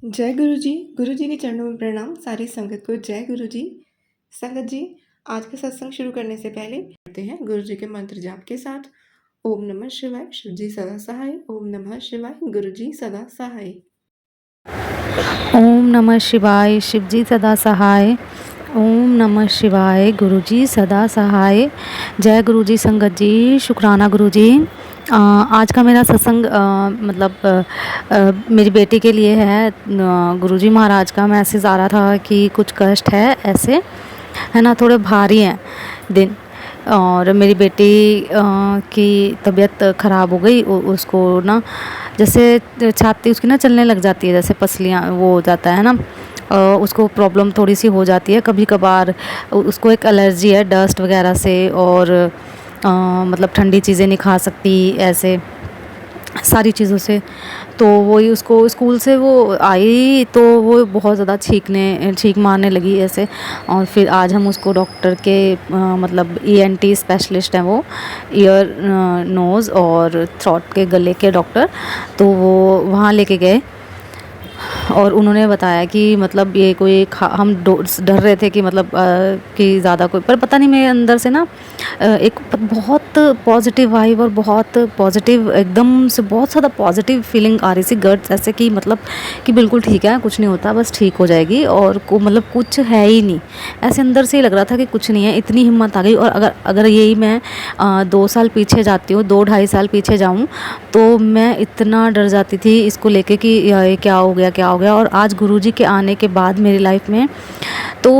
जय गुरु जी के चरणों में प्रणाम। सारी संगत को जय गुरु जी। संगत जी, आज का सत्संग शुरू करने से पहले करते हैं गुरु जी के मंत्र जाप के साथ। ओम नमः शिवाय, शिव जी सदा सहाय। ओम नमः शिवाय, गुरु जी सदा सहाय। ओम नमः शिवाय, शिव जी सदा सहाय। ओम नमः शिवाय, गुरु जी सदा सहाय। जय गुरु जी। संगत जी, शुक्राना गुरु जी। आज का मेरा सत्संग मेरी बेटी के लिए है। गुरु जी महाराज का मैसेज आ रहा था कि कुछ कष्ट है ऐसे, है ना, थोड़े भारी हैं दिन। और मेरी बेटी की तबीयत ख़राब हो गई। उसको ना जैसे छाती उसकी ना चलने लग जाती है, जैसे पसलियाँ वो हो जाता है ना। उसको प्रॉब्लम थोड़ी सी हो जाती है कभी कभार। उसको एक एलर्जी है डस्ट वगैरह से, और मतलब ठंडी चीज़ें नहीं खा सकती ऐसे सारी चीज़ों से। तो वही उसको स्कूल से वो आई तो वो बहुत ज़्यादा छींक मारने लगी ऐसे। और फिर आज हम उसको डॉक्टर के मतलब ईएनटी स्पेशलिस्ट हैं वो, ईयर नोज़ और थ्रोट के गले के डॉक्टर, तो वो वहाँ लेके गए। और उन्होंने बताया कि मतलब ये कोई हम डर रहे थे कि मतलब कि ज़्यादा कोई, पर पता नहीं मेरे अंदर से ना एक बहुत पॉजिटिव वाइब और बहुत पॉजिटिव, एकदम से बहुत ज़्यादा पॉजिटिव फीलिंग आ रही थी गट्स ऐसे कि मतलब कि बिल्कुल ठीक है, कुछ नहीं होता, बस ठीक हो जाएगी। और मतलब कुछ है ही नहीं, ऐसे अंदर से ही लग रहा था कि कुछ नहीं है। इतनी हिम्मत आ गई। और अगर अगर यही मैं 2 साल पीछे जाती हूँ, 2 ढाई साल पीछे जाऊँ, तो मैं इतना डर जाती थी इसको लेके कि ये क्या हो गया क्या हो गया। और आज गुरुजी के आने के बाद मेरी लाइफ में तो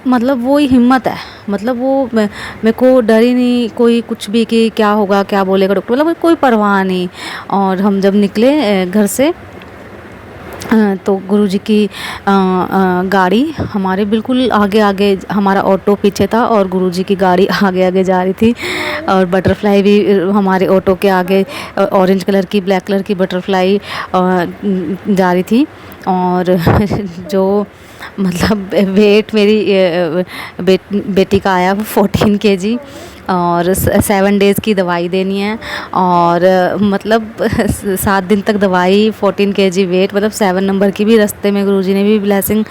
मतलब वो ही हिम्मत है। मतलब वो मेरे को डर ही नहीं कोई कुछ भी कि क्या होगा क्या बोलेगा डॉक्टर, मतलब कोई परवाह नहीं। और हम जब निकले घर से तो गुरुजी की गाड़ी हमारे बिल्कुल आगे आगे, हमारा ऑटो पीछे था और गुरुजी की गाड़ी आगे आगे जा रही थी। और बटरफ्लाई भी हमारे ऑटो के आगे, ऑरेंज कलर की ब्लैक कलर की बटरफ्लाई जा रही थी। और जो मतलब वेट मेरी बेटी का आया वो 14 kg। और 7 डेज़ की दवाई देनी है। और मतलब 7 दिन तक दवाई, 14 kg वेट, मतलब 7 नंबर की भी रास्ते में गुरुजी ने भी ब्लेसिंग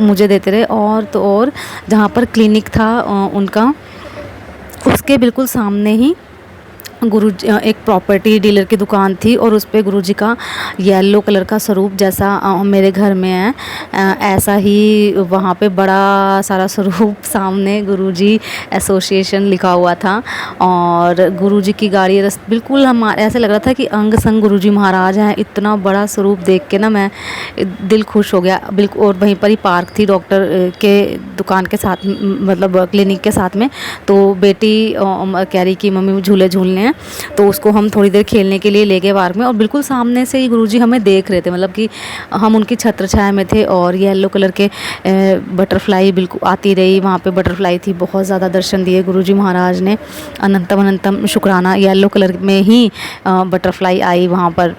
मुझे देते रहे। और तो और जहाँ पर क्लिनिक था उनका, उसके बिल्कुल सामने ही एक प्रॉपर्टी डीलर की दुकान थी और उस पे गुरुजी का येलो कलर का स्वरूप जैसा मेरे घर में है, ऐसा ही वहाँ पे बड़ा सारा स्वरूप सामने गुरुजी एसोसिएशन लिखा हुआ था। और गुरुजी की गाड़ी बिल्कुल हमारे ऐसे लग रहा था कि अंग संग गुरुजी महाराज हैं। इतना बड़ा स्वरूप देख के ना मैं दिल खुश हो गया बिल्कुल। और वहीं पर ही पार्क थी डॉक्टर के दुकान के साथ, मतलब क्लिनिक के साथ में। तो बेटी कह रही कि मम्मी झूले झूलने हैं, तो उसको हम थोड़ी देर खेलने के लिए ले गए पार्क में। और बिल्कुल सामने से ही गुरुजी हमें देख रहे थे, मतलब कि हम उनकी छत्र छाया में थे। और येलो कलर के बटरफ्लाई बिल्कुल आती रही, वहाँ पे बटरफ्लाई थी, बहुत ज़्यादा दर्शन दिए गुरुजी महाराज ने। अनंतम अनंतम शुक्राना, येलो कलर में ही बटरफ्लाई आई वहाँ पर,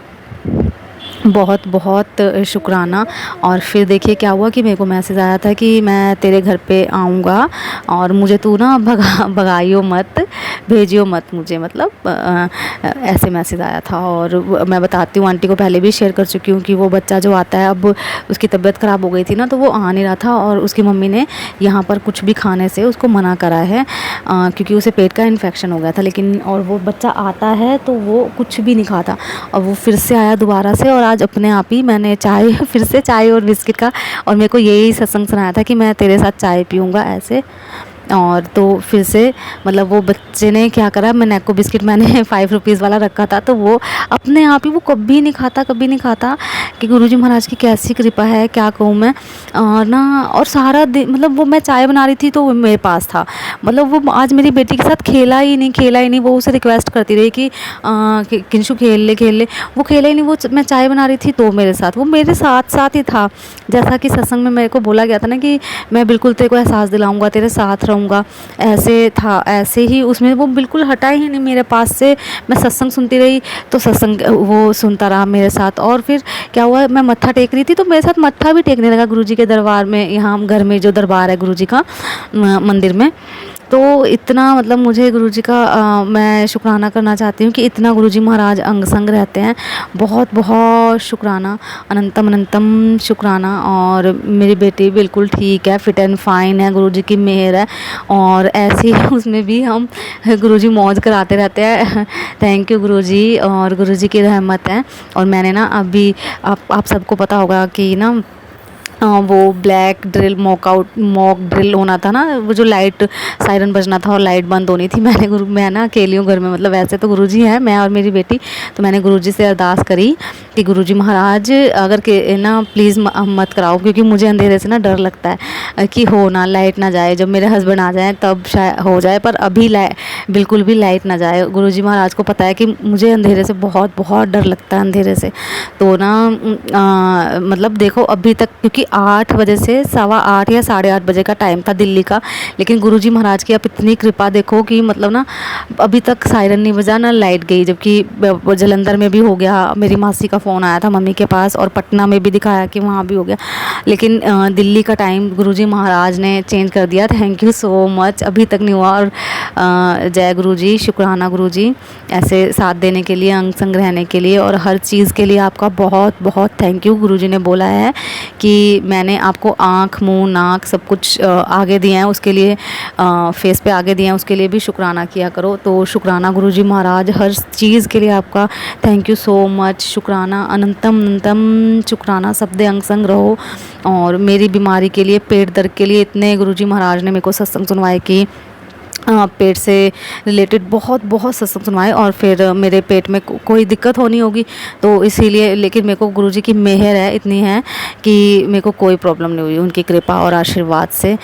बहुत बहुत शुक्राना। और फिर देखिए क्या हुआ कि मेरे को मैसेज आया था कि मैं तेरे घर पे आऊँगा और मुझे तू ना भगाइयो मत, भेजियो मत मुझे, मतलब ऐसे मैसेज आया था। और मैं बताती हूँ, आंटी को पहले भी शेयर कर चुकी हूँ कि वो बच्चा जो आता है, अब उसकी तबीयत ख़राब हो गई थी ना, तो वो आ नहीं रहा था। और उसकी मम्मी ने यहाँ पर कुछ भी खाने से उसको मना करा है क्योंकि उसे पेट का इन्फेक्शन हो गया था। लेकिन और वो बच्चा आता है तो वो कुछ भी नहीं खाता। और वो फिर से आया दोबारा से, और आज अपने आप ही मैंने चाय फिर से चाय और बिस्किट का, और मेरे को यही सत्संग सुनाया था कि मैं तेरे साथ चाय पीऊँगा ऐसे। और तो फिर से मतलब वो बच्चे ने क्या करा, मैंने को बिस्किट मैंने 5 रुपीज़ वाला रखा था, तो वो अपने आप ही, वो कभी नहीं खाता कभी नहीं खाता। कि गुरुजी महाराज की कैसी कृपा है क्या कहूँ मैं। और ना, और सारा दिन मतलब वो मैं चाय बना रही थी तो वो मेरे पास था। मतलब वो आज मेरी बेटी के साथ खेला ही नहीं। वो उसे रिक्वेस्ट करती रही कि किंशु खेल ले। वो खेला ही नहीं। वो मैं चाय बना रही थी तो मेरे साथ, वो मेरे साथ साथ ही था। जैसा कि सत्संग में मेरे को बोला गया था ना कि मैं बिल्कुल तेरे को एहसास दिलाऊंगा, तेरे साथ रहूँगा, ऐसे था। ऐसे ही उसमें वो बिल्कुल हटा ही नहीं मेरे पास से। मैं सत्संग सुनती रही तो सत्संग वो सुनता रहा मेरे साथ। और फिर क्या हुआ, मैं मत्था टेक रही थी तो मेरे साथ मत्था भी टेकने लगा गुरुजी के दरबार में। यहाँ घर में जो दरबार है गुरुजी का मंदिर में, तो इतना मतलब मुझे गुरुजी का मैं शुक्राना करना चाहती हूँ कि इतना गुरुजी महाराज अंग संग रहते हैं। बहुत बहुत शुक्राना, अनंतम अनंतम शुक्राना। और मेरी बेटी बिल्कुल ठीक है, फिट एंड फाइन है, गुरुजी की मेहर है। और ऐसे ही उसमें भी हम गुरुजी मौज कराते रहते हैं। थैंक यू गुरुजी, और गुरुजी की रहमत है। और मैंने ना अभी आप सबको पता होगा कि ना वो ब्लैक ड्रिल मॉक ड्रिल होना था ना, वो जो लाइट सायरन बजना था और लाइट बंद होनी थी। मैं ना अकेली हूँ घर में, मतलब वैसे तो गुरुजी हैं, मैं और मेरी बेटी। तो मैंने गुरुजी से अरदास करी कि गुरुजी महाराज अगर के ना प्लीज़ मत कराओ, क्योंकि मुझे अंधेरे से ना डर लगता है कि हो ना लाइट ना जाए, जब मेरे हस्बैंड आ जाएँ तब शायद हो जाए, पर अभी बिल्कुल भी लाइट ना जाए। गुरुजी महाराज को पता है कि मुझे अंधेरे से बहुत बहुत डर लगता है, अंधेरे से। तो ना मतलब देखो अभी तक, क्योंकि 8 बजे से 8:15 या 8:30 बजे का टाइम था दिल्ली का, लेकिन गुरुजी महाराज की आप इतनी कृपा देखो कि मतलब ना अभी तक सायरन नहीं बजा ना लाइट गई। जबकि जलंधर में भी हो गया, मेरी मासी का फ़ोन आया था मम्मी के पास, और पटना में भी दिखाया कि वहाँ भी हो गया, लेकिन दिल्ली का टाइम गुरुजी महाराज ने चेंज कर दिया। थैंक यू सो मच, अभी तक नहीं हुआ। और जय गुरुजी, शुक्राना गुरुजी, ऐसे साथ देने के लिए, अंग संग रहने के लिए, और हर चीज़ के लिए आपका बहुत बहुत थैंक यू। गुरुजी ने बोला है कि मैंने आपको आँख, मुँह, नाक सब कुछ आगे दिए हैं, उसके लिए फेस पे आगे दिए हैं, उसके लिए भी शुक्राना किया करो। तो शुक्राना गुरुजी महाराज, हर चीज़ के लिए आपका थैंक यू सो मच। शुक्राना, अनंतम अनंतम शुक्राना, सबदे अंग संग रहो। और मेरी बीमारी के लिए, पेट दर्द के लिए, इतने गुरुजी महाराज ने मेरे को सत्संग सुनवाए कि पेट से रिलेटेड बहुत बहुत सत्संग सुनवाए। और फिर मेरे पेट में कोई दिक्कत होनी होगी तो इसीलिए, लेकिन मेरे को गुरुजी की मेहर है, इतनी है कि मेरे को कोई प्रॉब्लम नहीं हुई, उनकी कृपा और आशीर्वाद से।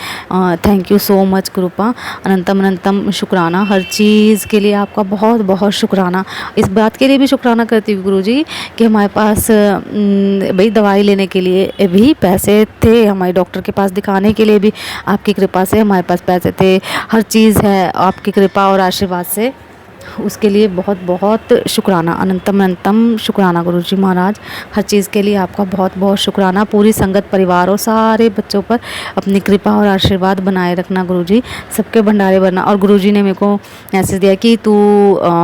थैंक यू सो मच गुरुपा, अनंतम अनंतम शुक्राना, हर चीज़ के लिए आपका बहुत बहुत शुक्राना। इस बात के लिए भी शुक्राना करती हूँ गुरुजी कि हमारे पास भाई दवाई लेने के लिए भी पैसे थे, हमारे डॉक्टर के पास दिखाने के लिए भी आपकी कृपा से हमारे पास पैसे थे। हर चीज़ है आपकी कृपा और आशीर्वाद से, उसके लिए बहुत बहुत शुक्राना, अनंतम अनंतम शुक्राना गुरुजी महाराज। हर चीज़ के लिए आपका बहुत बहुत शुक्राना। पूरी संगत, परिवार और सारे बच्चों पर अपनी कृपा और आशीर्वाद बनाए रखना गुरुजी, सबके भंडारे भरना। और गुरुजी ने मेरे को मैसेज दिया कि तू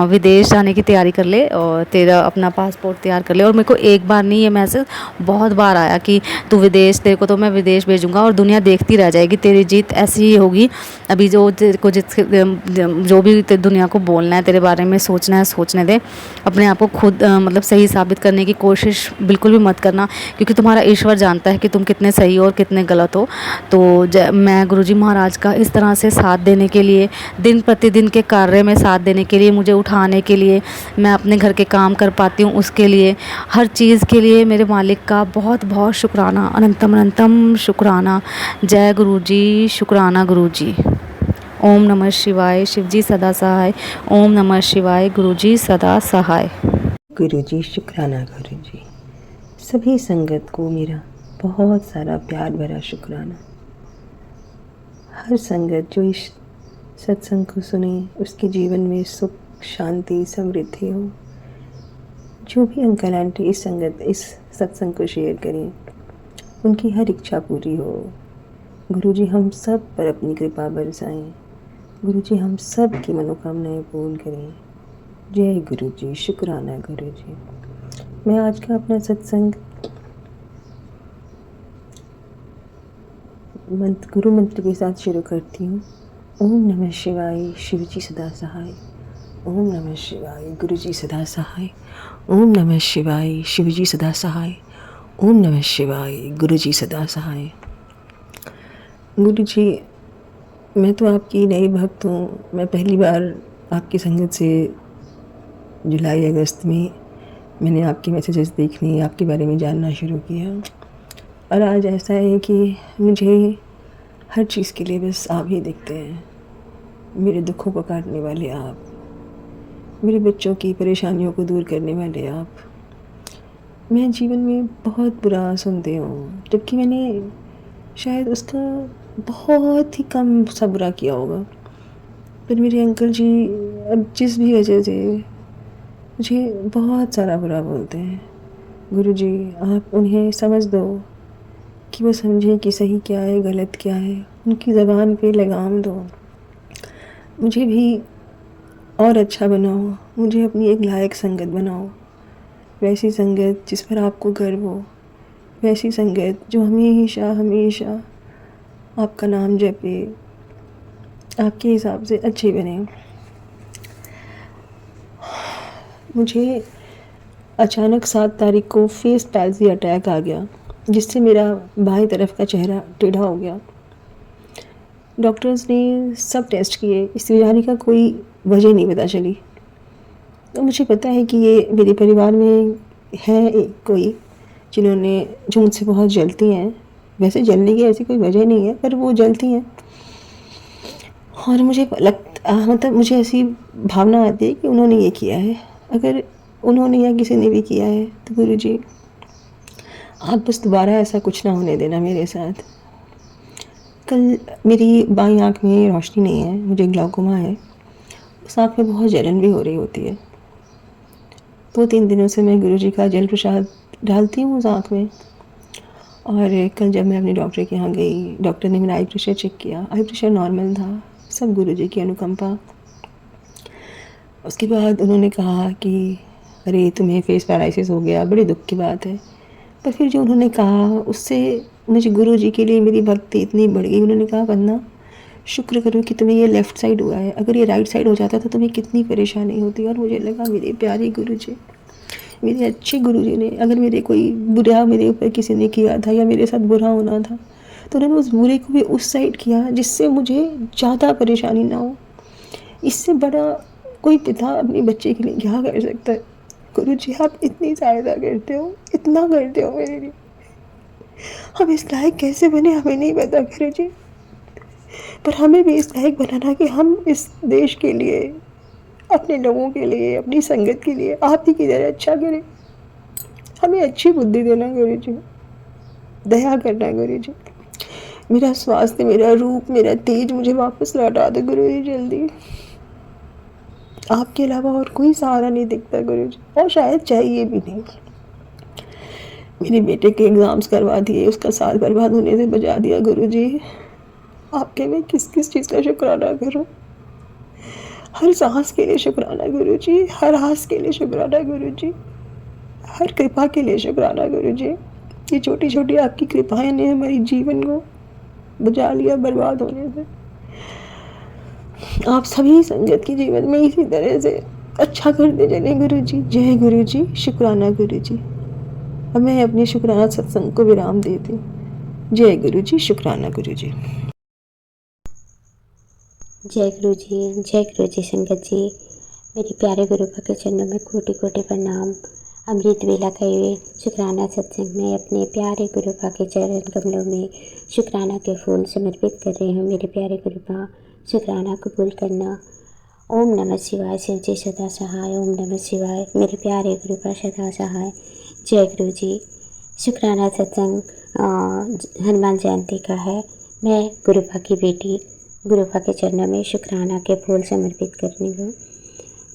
विदेश जाने की तैयारी कर ले और तेरा अपना पासपोर्ट तैयार कर ले। और मेरे को एक बार नहीं, ये मैसेज बहुत बार आया कि तू विदेश, तेरे को तो मैं विदेश भेजूँगा और दुनिया देखती रह जाएगी, तेरी जीत ऐसी ही होगी। अभी जो तेरे को जो भी दुनिया को बोलना है, तेरे बारे में सोचना है, सोचने दे। अपने आप को खुद मतलब सही साबित करने की कोशिश बिल्कुल भी मत करना, क्योंकि तुम्हारा ईश्वर जानता है कि तुम कितने सही हो और कितने गलत हो। तो मैं गुरुजी महाराज का इस तरह से साथ देने के लिए, दिन प्रतिदिन के कार्य में साथ देने के लिए, मुझे उठाने के लिए, मैं अपने घर के काम कर पाती हूँ उसके लिए, हर चीज़ के लिए मेरे मालिक का बहुत बहुत शुक्राना, अनंतम अनंतम शुक्राना। जय गुरुजी, शुक्राना गुरुजी। ओम नमः शिवाय, शिवजी सदा सहाय। ओम नमः शिवाय, गुरुजी सदा सहाय। गुरुजी शुक्राना गुरुजी। सभी संगत को मेरा बहुत सारा प्यार भरा शुक्राना। हर संगत जो इस सत्संग को सुने उसके जीवन में सुख, शांति, समृद्धि हो। जो भी अंकल आंटी इस सत्संग को शेयर करें, उनकी हर इच्छा पूरी हो। गुरुजी हम सब पर अपनी कृपा बरसाएं। गुरुजी हम सब की मनोकामनाएं पूर्ण करें। जय गुरुजी, शुक्राना गुरुजी। मैं आज का अपना सत्संग गुरु मंत्र के साथ शुरू करती हूँ। ओम नमः शिवाय, शिवजी सदा सहाय। ओम नमः शिवाय, गुरुजी सदा सहाय। ओम नमः शिवाय, शिवजी सदा सहाय। ओम नमः शिवाय, गुरुजी सदा सहाय। गुरुजी, मैं तो आपकी नई भक्त हूँ। मैं पहली बार आपकी संगत से जुलाई अगस्त में मैंने आपके मैसेजेस देखने, आपके बारे में जानना शुरू किया। और आज ऐसा है कि मुझे हर चीज़ के लिए बस आप ही दिखते हैं। मेरे दुखों को काटने वाले आप, मेरे बच्चों की परेशानियों को दूर करने वाले आप। मैं जीवन में बहुत बुरा सुनती हूँ, जबकि मैंने शायद उसका बहुत ही कम सा बुरा किया होगा। पर मेरे अंकल जी अब जिस भी वजह से मुझे बहुत सारा बुरा बोलते हैं। गुरुजी, आप उन्हें समझ दो कि वो समझें कि सही क्या है, गलत क्या है। उनकी ज़बान पे लगाम दो। मुझे भी और अच्छा बनाओ, मुझे अपनी एक लायक संगत बनाओ, वैसी संगत जिस पर आपको गर्व हो, वैसी संगत जो हमेशा हमेशा आपका नाम जपे, आपके हिसाब से अच्छी बने। मुझे अचानक 7 तारीख को फेस पैल्सी अटैक आ गया, जिससे मेरा बाएं तरफ का चेहरा टेढ़ा हो गया। डॉक्टर्स ने सब टेस्ट किए, इस बीमारी का कोई वजह नहीं पता चली। तो मुझे पता है कि ये मेरे परिवार में है एक कोई जो मुझसे बहुत जलती हैं। वैसे जलने की ऐसी कोई वजह नहीं है, पर वो जलती हैं। और मतलब मुझे ऐसी भावना आती है कि उन्होंने ये किया है। अगर उन्होंने या किसी ने भी किया है तो गुरुजी आप बस दोबारा ऐसा कुछ ना होने देना मेरे साथ। कल मेरी बाईं आँख में रोशनी नहीं है, मुझे ग्लाउकोमा है। उस आँख में बहुत जलन भी हो रही होती है। 2-3 दिनों से मैं गुरुजी का जल प्रसाद डालती हूँ उस आँख में। और कल जब मैं अपने डॉक्टर के यहाँ गई, डॉक्टर ने मेरा आई प्रेशर चेक किया, आई प्रेशर नॉर्मल था। सब गुरुजी की अनुकंपा। उसके बाद उन्होंने कहा कि अरे तुम्हें फेस पैरालिसिस हो गया, बड़ी दुख की बात है। पर फिर जो उन्होंने कहा उससे मुझे गुरुजी के लिए मेरी भक्ति इतनी बढ़ गई। उन्होंने कहा वंदना शुक्र करो कि तुम्हें ये लेफ़्ट साइड हुआ है, अगर ये राइट साइड हो जाता तो तुम्हें कितनी परेशानी होती। और मुझे लगा मेरे प्यारे गुरुजी, मेरे अच्छे गुरुजी ने, अगर मेरे कोई बुरा मेरे ऊपर किसी ने किया था या मेरे साथ बुरा होना था तो उन्होंने उस बुरे को भी उस साइड किया जिससे मुझे ज़्यादा परेशानी ना हो। इससे बड़ा कोई पिता अपने बच्चे के लिए क्या कर सकता है। गुरुजी आप इतनी सहायता करते हो, इतना करते हो मेरे लिए। हम इस लायक कैसे बने हमें नहीं पता गुरुजी, पर हमें भी इस लायक बनाना कि हम इस देश के लिए, अपने लोगों के लिए, अपनी संगत के लिए आप ही की तरह अच्छा करें। हमें अच्छी बुद्धि देना गुरुजी, दया करना गुरुजी। मेरा स्वास्थ्य, मेरा रूप, मेरा तेज मुझे वापस लौटा दो गुरुजी जल्दी। आपके अलावा और कोई सहारा नहीं दिखता गुरुजी, और शायद चाहिए भी नहीं। मेरे बेटे के एग्ज़ाम्स करवा दिए, उसका साल बर्बाद होने से बचा दिया गुरुजी। आपके मैं किस किस चीज़ का शुक्राना करूं। हर सांस के लिए शुक्राना गुरुजी, हर आस के लिए शुक्राना गुरुजी, हर कृपा के लिए शुक्राना गुरुजी। ये छोटी छोटी आपकी कृपाएं ने हमारे जीवन को बचा लिया बर्बाद होने से। आप सभी संगत के जीवन में इसी तरह से अच्छा करते चले गुरुजी। जय गुरुजी, शुक्राना गुरुजी। अब मैं अपने शुक्राना सत्संग को विराम देती हूँ। जय गुरुजी, शुक्राना गुरुजी। जय गुरु जी संगत जी। मेरे प्यारे गुरुपा के चरणों में कोटि कोटि प्रणाम। अमृत वेला के शुक्राना सत्संग में अपने प्यारे गुरुपा के चरण कमलों में शुक्राना के फूल समर्पित कर रही हूँ। मेरे प्यारे गुरुपा, शुक्राना कबूल करना। ओम नमः शिवाय। शिव जी सदा सहाय। ओम नमः शिवाय। मेरे प्यारे गुरुपा सदा सहाय। जय गुरु जी। शुक्राना सत्संग हनुमान जयंती का है। मैं गुरुपा की बेटी गुरुपा के चरणों में शुक्राना के फूल समर्पित करनी हूँ।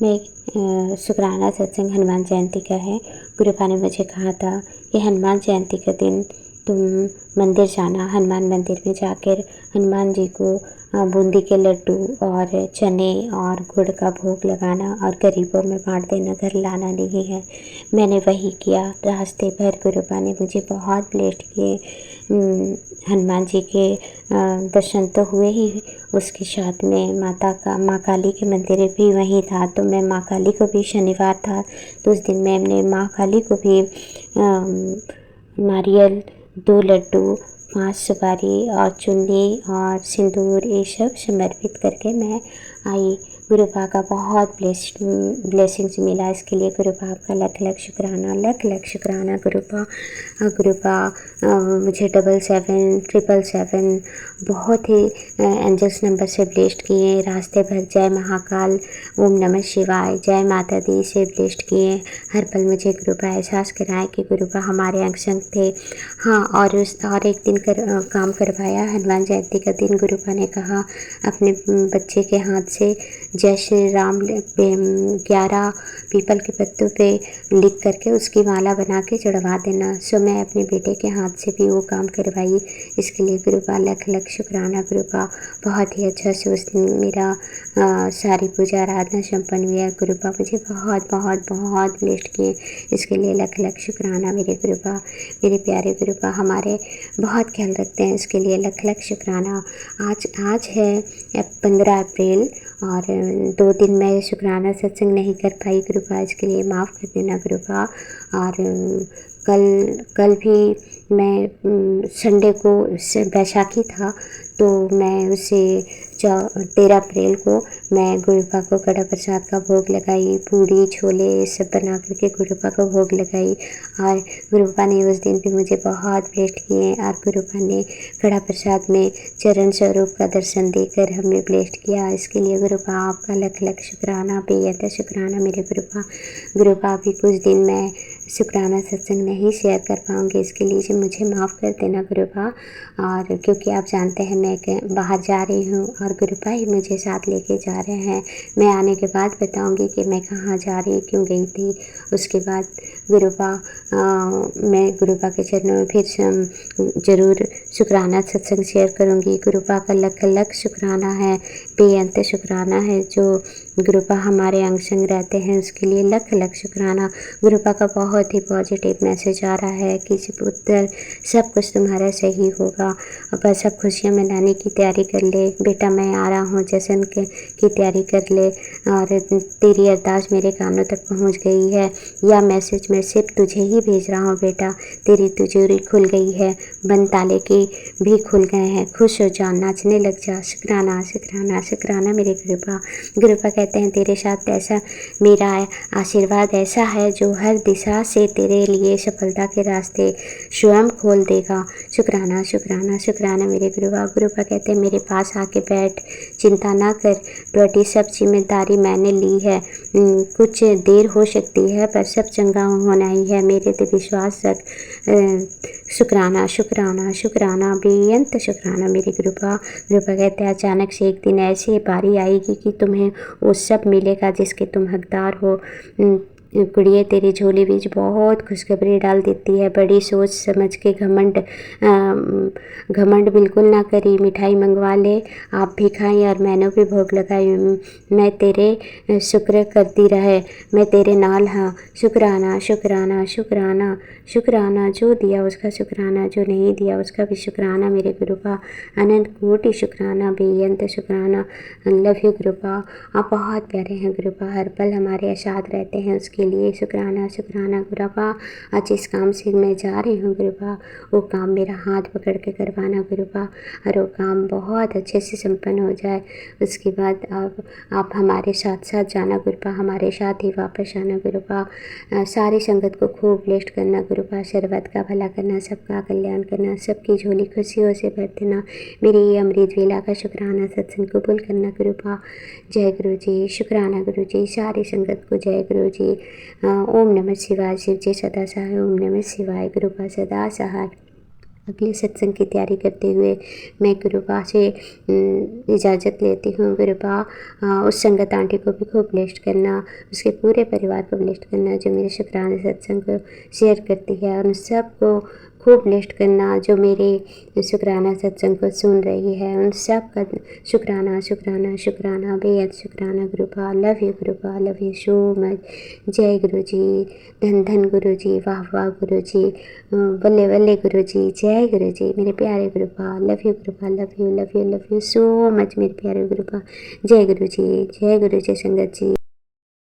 मैं शुक्राना सत्संग हनुमान जयंती का है। गुरुपा ने मुझे कहा था कि हनुमान जयंती के दिन तुम मंदिर जाना, हनुमान मंदिर में जाकर हनुमान जी को बूंदी के लड्डू और चने और गुड़ का भोग लगाना और गरीबों में बांट देना, घर लाना नहीं है। मैंने वही किया। रास्ते भर गुरुपा ने मुझे बहुत ब्लेस्ड किए। हनुमान जी के दर्शन तो हुए ही, उसके साथ में माँ काली के मंदिर भी वहीं था, तो मैं माँ काली को भी, शनिवार था तो उस दिन मैंने माँ काली को भी नारियल, 2 लड्डू, 5 सुपारी और चुन्नी और सिंदूर ये सब समर्पित करके मैं आई। गुरुपा का बहुत ब्लेसिंग्स मिला। इसके लिए गुरुपा आपका लख लख शुक्राना, लख लख शुक्राना गुरुपा। गुरुपा मुझे 77777 बहुत ही एंजल्स नंबर से ब्लेस्ड किए। रास्ते भर जय महाकाल, ओम नमः शिवाय, जय माता दी से ब्लेस्ड किए। हर पल मुझे गुरुपा एहसास कराए कि गुरुपा हमारे अंग संग थे। हाँ, और एक दिन काम करवाया। हनुमान जयंती का दिन गुरुपा ने कहा अपने बच्चे के हाथ से जय श्री राम 11 पीपल के पत्तों पे लिख करके उसकी माला बना के चढ़वा देना। सो मैं अपने बेटे के हाथ से भी वो काम करवाई। इसके लिए गुरुपा लख लख शुक्राना गुरुपा। बहुत ही अच्छा से उस दिन मेरा सारी पूजा आराधना संपन्न हुआ। गुरुपा मुझे बहुत बहुत बहुत ब्लेस्ड किए, इसके लिए लख लख शुक्राना मेरे गुरुपा। मेरे प्यारे गुरुपा हमारे बहुत ख्याल रखते हैं, इसके लिए लख लख शुक्राना। आज है 15 अप्रैल और 2 दिन मैं शुक्राना सत्संग नहीं कर पाई गुरुपा, इसके लिए माफ़ कर देना गुरुपा। और कल भी मैं संडे को बैसाखी था तो मैं उसे 13 अप्रैल को मैं गुरुपा को कड़ा प्रसाद का भोग लगाई, पूड़ी छोले सब बना करके गुरुपा को भोग लगाई। और गुरुपा ने उस दिन भी मुझे बहुत ब्लेस्ड किए और गुरुपा ने कड़ा प्रसाद में चरण स्वरूप का दर्शन देकर हमें ब्लेस्ड किया। इसके लिए गुरुपा आपका लख लख शुक्राना, बेहद शुक्राना मेरे गुरुपा। गुरुपा अभी कुछ दिन मैं शुक्राना सत्संग नहीं शेयर कर पाऊँगी, इसके लिए मुझे माफ़ कर देना गुरुपा। और क्योंकि आप जानते हैं मैं बाहर जा रही हूँ और गुरुपा ही मुझे साथ लेके जा रहे हैं। मैं आने के बाद बताऊँगी कि मैं कहाँ जा रही, क्यों गई थी। उसके बाद गुरुपा मैं गुरुपा के चरणों में फिर ज़रूर शुक्राना सत्संग शेयर करूँगी। गुरुपा का लख लख शुक्राना है, बेअंत शुक्राना है। जो गुरुपा हमारे अंग संग रहते हैं उसके लिए लख लख शुक्राना। गुरुपा का बहुत ही पॉजिटिव मैसेज आ रहा है कि पुत्र सब कुछ तुम्हारा सही होगा, अब बस सब खुशियाँ मनाने की तैयारी कर ले बेटा, मैं आ रहा हूँ जश्न की तैयारी कर ले। और तेरी अरदास मेरे कानों तक पहुँच गई है, या मैसेज मैं सिर्फ तुझे ही भेज रहा हूँ बेटा। तेरी तिजोरी खुल गई है, बंद ताले के भी खुल गए हैं, खुश हो जा, नाचने लग जा। शुक्राना शुक्राना शुक्राना मेरे गुरुपा। गुरुपा कहते हैं तेरे साथ ऐसा मेरा आशीर्वाद ऐसा है जो हर दिशा से तेरे लिए सफलता के रास्ते स्वयं खोल देगा। शुक्राना शुक्राना शुक्राना मेरे गुरुपा। गुरुपा कहते हैं मेरे पास आके बैठ, चिंता ना कर, बड़ी सब जिम्मेदारी मैंने ली है। कुछ देर हो सकती है पर सब चंगा होना ही है, मेरे पे विश्वास रख। शुक्राना शुक्राना शुक्राना, बेअंत शुक्राना मेरे गुरुपा। गुरुपा कहते हैं अचानक से एक दिन ऐसी बारी आएगी कि तुम्हें वो सब मिलेगा जिसके तुम हकदार हो। गुड़िया तेरी झोली बीच बहुत खुशखबरी डाल देती है, बड़ी सोच समझ के घमंड बिल्कुल ना करी। मिठाई मंगवा ले, आप भी खाएं और मैंने भी भोग लगाई। मैं तेरे शुक्र करती रहे, मैं तेरे नाल हाँ। शुक्राना शुक्राना शुक्राना शुक्राना, जो दिया उसका शुक्राना, जो नहीं दिया उसका भी शुक्राना मेरे गुरुपा। अनंत कोटि शुक्राना, बेअंत शुक्राना। लव यू गुरुपा, आप बहुत प्यारे हैं गुरुपा, हर पल हमारे साथ रहते हैं, उसके लिए शुक्राना शुक्राना गुरुपा। आज इस काम से मैं जा रही हूँ गुरुपा, वो काम मेरा हाथ पकड़ के करवाना गुरुपा, और वो काम बहुत अच्छे से संपन्न हो जाए। उसके बाद आप हमारे साथ साथ जाना गुरुपा, हमारे साथ ही वापस आना गुरुपा। सारी संगत को खूब ब्लेस्ड करना गुरुपा, सर्वत का भला करना, सबका कल्याण करना, सबकी झोली खुशियों से भर देना। मेरी ये अमृत वेला का शुक्राना सत्संग कबूल करना गुरुपा। जय गुरु जी, शुक्राना गुरु जी, सारी संगत को जय गुरु जी। ओम नमः शिवाय, शिव जी सदा सहाय। ओम नमः शिवाय, गुरुपा सदा सहाय। अगले सत्संग की तैयारी करते हुए मैं गुरुपा से इजाज़त लेती हूँ गुरुपा। उस संगत आंटी को भी खूब ब्लेस्ड करना, उसके पूरे परिवार को ब्लेस्ड करना जो मेरे शुक्राना सत्संग को शेयर करती है, और उन सब को खूब ब्लेस्ड करना जो मेरे शुक्राना सत्संग को सुन रही है, उन सब का शुक्राना शुक्राना शुक्राना, बेहद शुक्राना गुरुपा। लव यू गुरुपा, लव यू सो मच। जय गुरु जी, धन धन गुरु जी, वाह वाह गुरु जी, बल्ले बल्ले गुरु जी, जय गुरु जी मेरे प्यारे गुरुपा। लव यू गुरुपा, लव यू सो मच मेरे प्यारे गुरुपा। जय गुरु जी, जय गुरु जी संगत जी।